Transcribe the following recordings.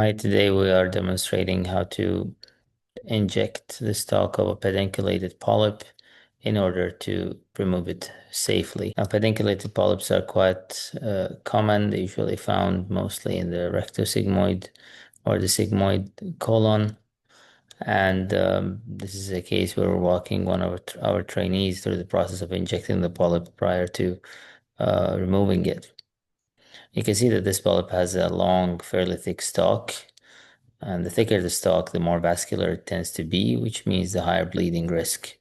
Hi, today we are demonstrating how to inject the stalk of a pedunculated polyp in order to remove it safely. Now, pedunculated polyps are quite common. They're usually found mostly in the rectosigmoid or the sigmoid colon. And this is a case where we're walking one of our trainees through the process of injecting the polyp prior to removing it. You can see that this polyp has a long, fairly thick stalk. And the thicker the stalk, the more vascular it tends to be, which means the higher bleeding risk.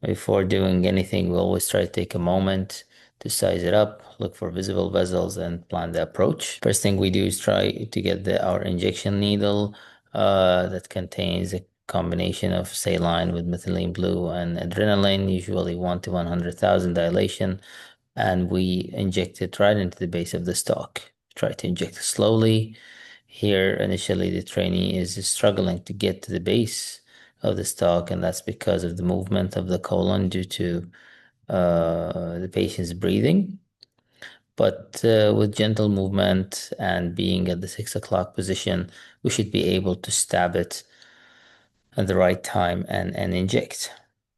Before doing anything, we always try to take a moment to size it up, look for visible vessels, and plan the approach. First thing we do is try to get our injection needle that contains a combination of saline with methylene blue and adrenaline, usually 1 to 100,000 dilation, and we inject it right into the base of the stalk. Try to inject slowly. Here, initially, the trainee is struggling to get to the base of the stalk, and that's because of the movement of the colon due to the patient's breathing. But with gentle movement and being at the 6 o'clock position, we should be able to stab it at the right time and inject.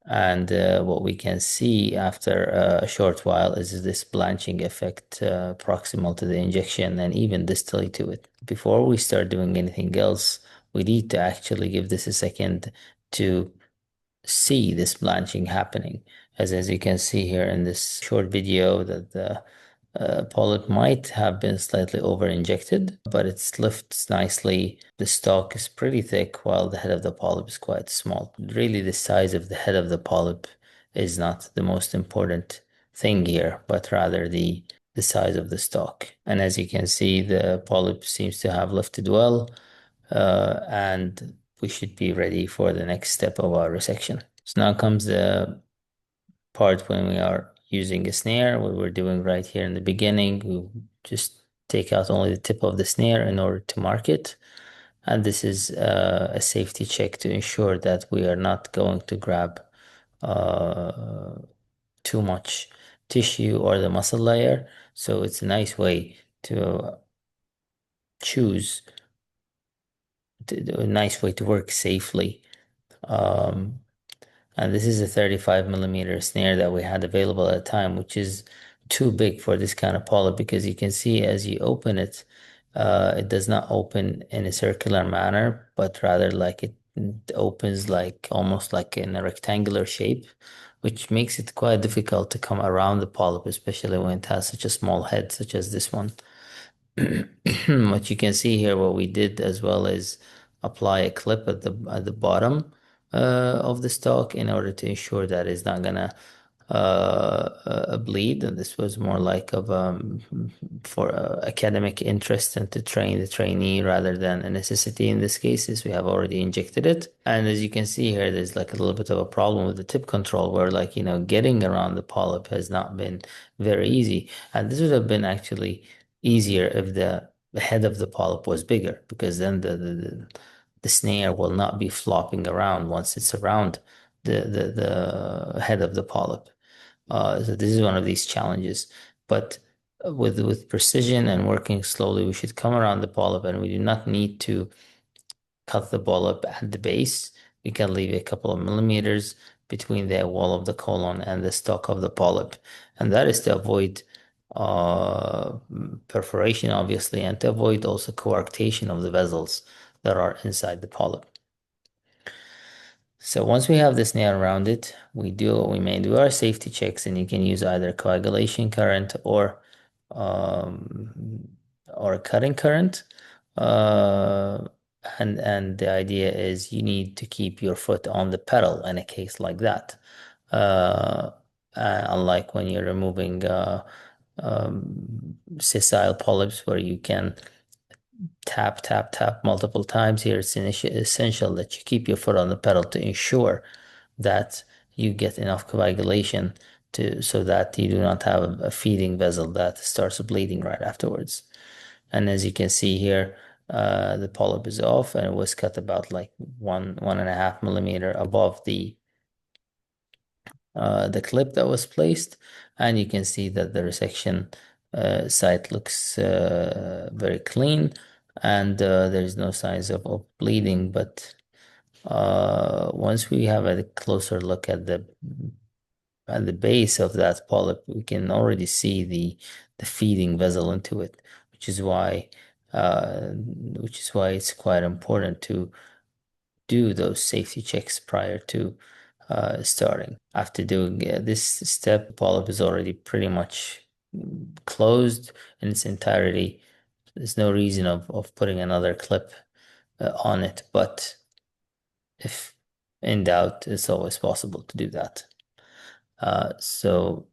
And what we can see after a short while is this blanching effect proximal to the injection and even distally to it. Before we start doing anything else, we need to actually give this a second to see this blanching happening. As you can see here in this short video, that the polyp might have been slightly over injected, but it lifts nicely. The stalk is pretty thick while the head of the polyp is quite small. Really, the size of the head of the polyp is not the most important thing here, but rather the size of the stalk. And as you can see, the polyp seems to have lifted well, and we should be ready for the next step of our resection. So now comes the part when we are using a snare, what we're doing right here in the beginning. We just take out only the tip of the snare in order to mark it. And this is a safety check to ensure that we are not going to grab too much tissue or the muscle layer. So it's a nice way to choose a nice way to work safely. Um, and this is a 35 millimeter snare that we had available at the time, which is too big for this kind of polyp because you can see as you open it, it does not open in a circular manner, but rather like it opens like almost like in a rectangular shape, which makes it quite difficult to come around the polyp, especially when it has such a small head, such as this one. What you can see here, what we did as well is apply a clip at the bottom of the stalk in order to ensure that it's not gonna bleed. And this was more like of for academic interest and to train the trainee rather than a necessity in this case, as we have already injected it. And as you can see here, there's like a little bit of a problem with the tip control where like, getting around the polyp has not been very easy. And this would have been actually easier if the head of the polyp was bigger, because then the snare will not be flopping around once it's around the head of the polyp. So this is one of these challenges. But with precision and working slowly, we should come around the polyp, and we do not need to cut the polyp at the base. We can leave a couple of millimeters between the wall of the colon and the stalk of the polyp, and that is to avoid uh, perforation, obviously, and to avoid also coarctation of the vessels that are inside the polyp. So once we have this nail around it, we may do our safety checks, and you can use either coagulation current um, or a cutting current. Uh, and the idea is you need to keep your foot on the pedal in a case like that. Uh, Unlike when you're removing sessile polyps where you can tap, tap, tap multiple times. Here, it's essential that you keep your foot on the pedal to ensure that you get enough coagulation so that you do not have a feeding vessel that starts bleeding right afterwards. And as you can see here, the polyp is off, and it was cut about like 1.5 millimeter above the clip that was placed, and you can see that the resection site looks very clean. and there's no signs of bleeding. But once we have a closer look at the base of that polyp, we can already see the feeding vessel into it, which is why it's quite important to do those safety checks prior to starting. After doing this step, the polyp is already pretty much closed in its entirety. There's no reason of putting another clip on it, but if in doubt, it's always possible to do that. So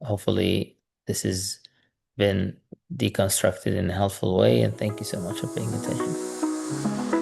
hopefully this has been deconstructed in a helpful way, and thank you so much for paying attention.